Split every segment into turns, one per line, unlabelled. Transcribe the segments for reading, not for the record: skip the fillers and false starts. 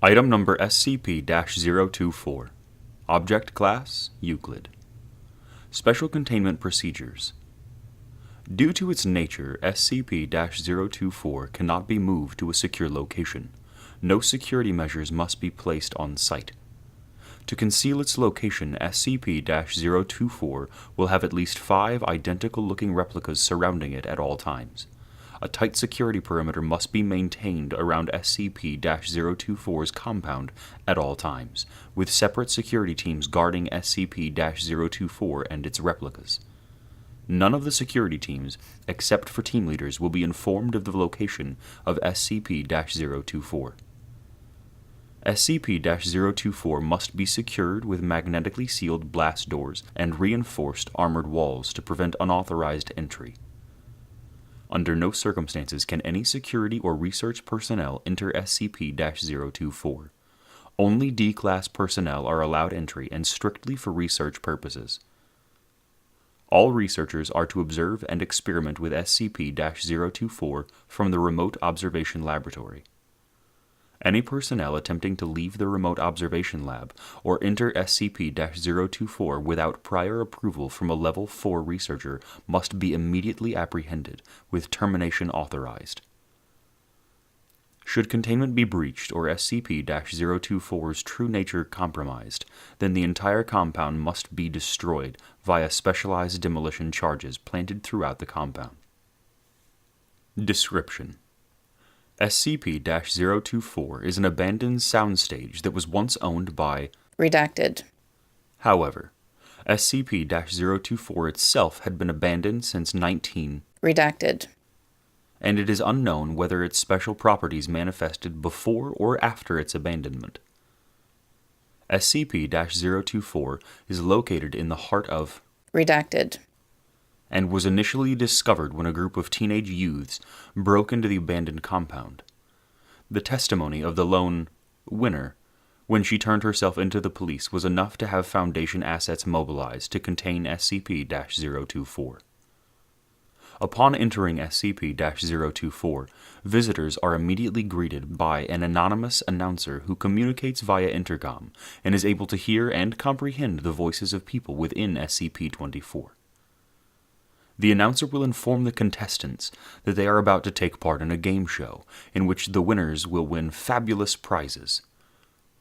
Item number SCP-024. Object Class: Euclid. Special Containment Procedures. Due to its nature, SCP-024 cannot be moved to a secure location. No security measures must be placed on site. To conceal its location, SCP-024 will have at least 5 identical-looking replicas surrounding it at all times. A tight security perimeter must be maintained around SCP-024's compound at all times, with separate security teams guarding SCP-024 and its replicas. None of the security teams, except for team leaders, will be informed of the location of SCP-024. SCP-024 must be secured with magnetically sealed blast doors and reinforced armored walls to prevent unauthorized entry. Under no circumstances can any security or research personnel enter SCP-024. Only D-Class personnel are allowed entry and strictly for research purposes. All researchers are to observe and experiment with SCP-024 from the Remote Observation Laboratory. Any personnel attempting to leave the Remote Observation Lab or enter SCP-024 without prior approval from a Level 4 researcher must be immediately apprehended, with termination authorized. Should containment be breached or SCP-024's true nature compromised, then the entire compound must be destroyed via specialized demolition charges planted throughout the compound. Description: SCP-024 is an abandoned soundstage that was once owned by
Redacted.
However, SCP-024 itself had been abandoned since
Redacted.
And it is unknown whether its special properties manifested before or after its abandonment. SCP-024 is located in the heart of
Redacted.
And was initially discovered when a group of teenage youths broke into the abandoned compound. The testimony of the lone winner, when she turned herself into the police, was enough to have Foundation assets mobilized to contain SCP-024. Upon entering SCP-024, visitors are immediately greeted by an anonymous announcer who communicates via intercom and is able to hear and comprehend the voices of people within SCP-24. The announcer will inform the contestants that they are about to take part in a game show, in which the winners will win fabulous prizes,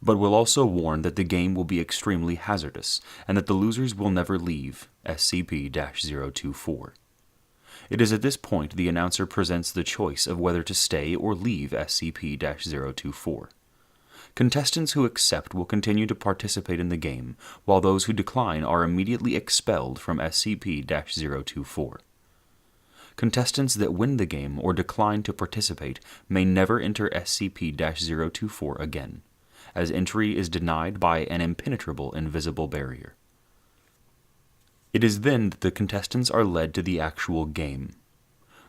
but will also warn that the game will be extremely hazardous, and that the losers will never leave SCP-024. It is at this point the announcer presents the choice of whether to stay or leave SCP-024. Contestants who accept will continue to participate in the game, while those who decline are immediately expelled from SCP-024. Contestants that win the game or decline to participate may never enter SCP-024 again, as entry is denied by an impenetrable invisible barrier. It is then that the contestants are led to the actual game.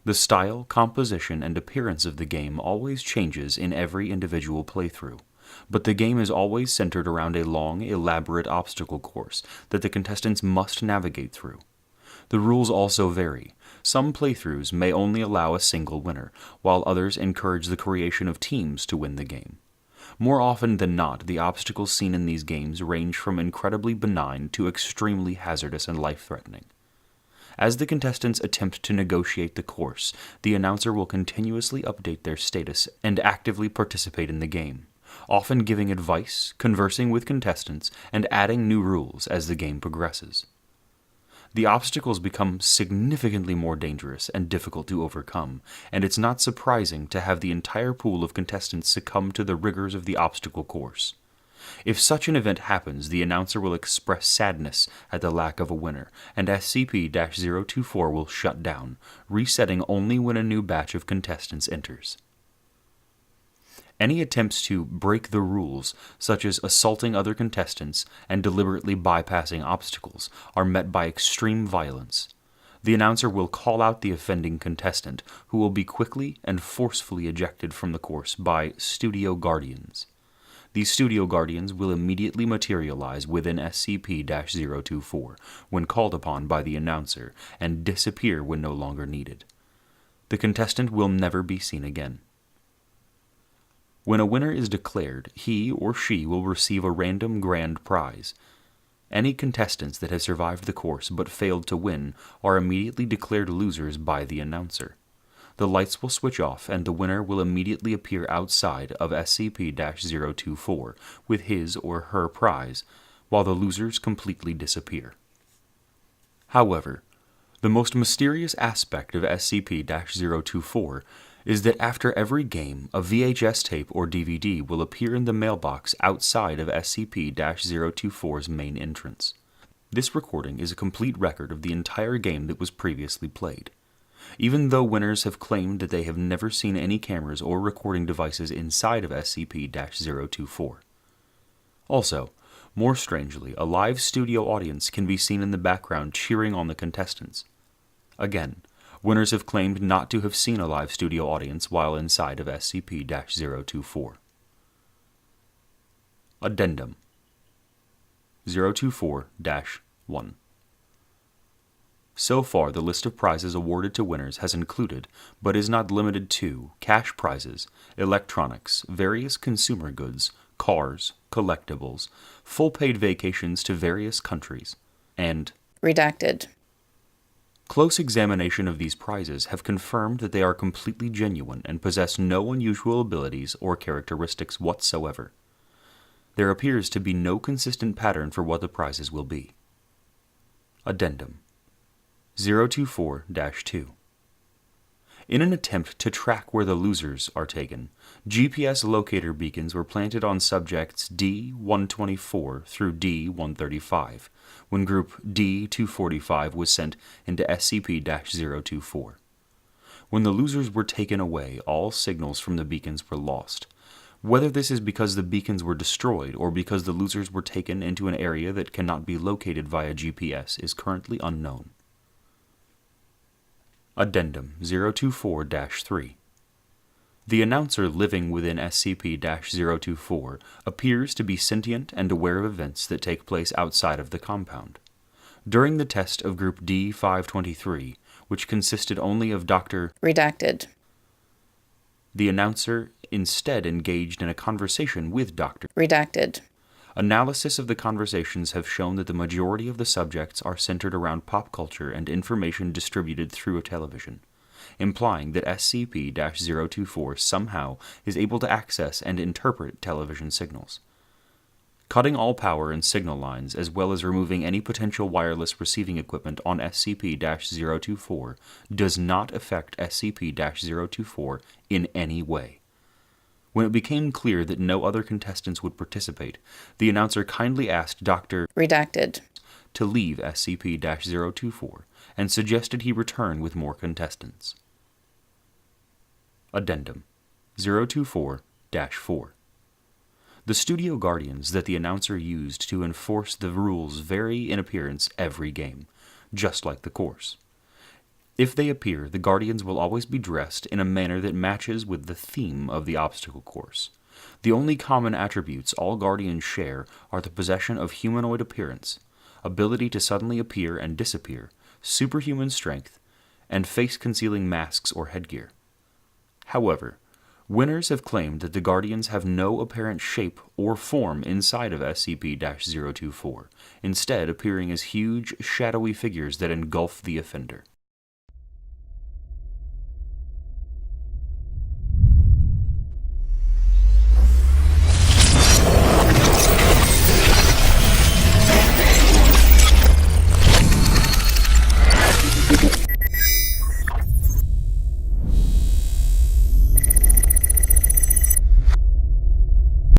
The style, composition, and appearance of the game always changes in every individual playthrough, but the game is always centered around a long, elaborate obstacle course that the contestants must navigate through. The rules also vary. Some playthroughs may only allow a single winner, while others encourage the creation of teams to win the game. More often than not, the obstacles seen in these games range from incredibly benign to extremely hazardous and life-threatening. As the contestants attempt to negotiate the course, the announcer will continuously update their status and actively participate in the game, often giving advice, conversing with contestants, and adding new rules as the game progresses. The obstacles become significantly more dangerous and difficult to overcome, and it's not surprising to have the entire pool of contestants succumb to the rigors of the obstacle course. If such an event happens, the announcer will express sadness at the lack of a winner, and SCP-024 will shut down, resetting only when a new batch of contestants enters. Any attempts to break the rules, such as assaulting other contestants and deliberately bypassing obstacles, are met by extreme violence. The announcer will call out the offending contestant, who will be quickly and forcefully ejected from the course by Studio Guardians. These Studio Guardians will immediately materialize within SCP-024 when called upon by the announcer, and disappear when no longer needed. The contestant will never be seen again. When a winner is declared, he or she will receive a random grand prize. Any contestants that have survived the course but failed to win are immediately declared losers by the announcer. The lights will switch off and the winner will immediately appear outside of SCP-024 with his or her prize, while the losers completely disappear. However, the most mysterious aspect of SCP-024 is that after every game, a VHS tape or DVD will appear in the mailbox outside of SCP-024's main entrance. This recording is a complete record of the entire game that was previously played. Even though winners have claimed that they have never seen any cameras or recording devices inside of SCP-024. Also, more strangely, a live studio audience can be seen in the background cheering on the contestants. Again, winners have claimed not to have seen a live studio audience while inside of SCP-024. Addendum 024-1. So far, the list of prizes awarded to winners has included, but is not limited to, cash prizes, electronics, various consumer goods, cars, collectibles, full paid vacations to various countries, and
Redacted.
Close examination of these prizes have confirmed that they are completely genuine and possess no unusual abilities or characteristics whatsoever. There appears to be no consistent pattern for what the prizes will be. Addendum 024-2. In an attempt to track where the losers are taken, GPS locator beacons were planted on subjects D-124 through D-135, when group D-245 was sent into SCP-024. When the losers were taken away, all signals from the beacons were lost. Whether this is because the beacons were destroyed or because the losers were taken into an area that cannot be located via GPS is currently unknown. Addendum 024-3. The announcer living within SCP-024 appears to be sentient and aware of events that take place outside of the compound. During the test of Group D-523, which consisted only of Dr.
Redacted.
The announcer instead engaged in a conversation with Dr.
Redacted.
Analysis of the conversations have shown that the majority of the subjects are centered around pop culture and information distributed through a television, implying that SCP-024 somehow is able to access and interpret television signals. Cutting all power and signal lines, as well as removing any potential wireless receiving equipment on SCP-024, does not affect SCP-024 in any way. When it became clear that no other contestants would participate, the announcer kindly asked Dr.
Redacted
to leave SCP-024 and suggested he return with more contestants. Addendum 024-4. The studio guardians that the announcer used to enforce the rules vary in appearance every game, just like the course. If they appear, the guardians will always be dressed in a manner that matches with the theme of the obstacle course. The only common attributes all guardians share are the possession of humanoid appearance, ability to suddenly appear and disappear, superhuman strength, and face-concealing masks or headgear. However, winners have claimed that the guardians have no apparent shape or form inside of SCP-024, instead appearing as huge, shadowy figures that engulf the offender.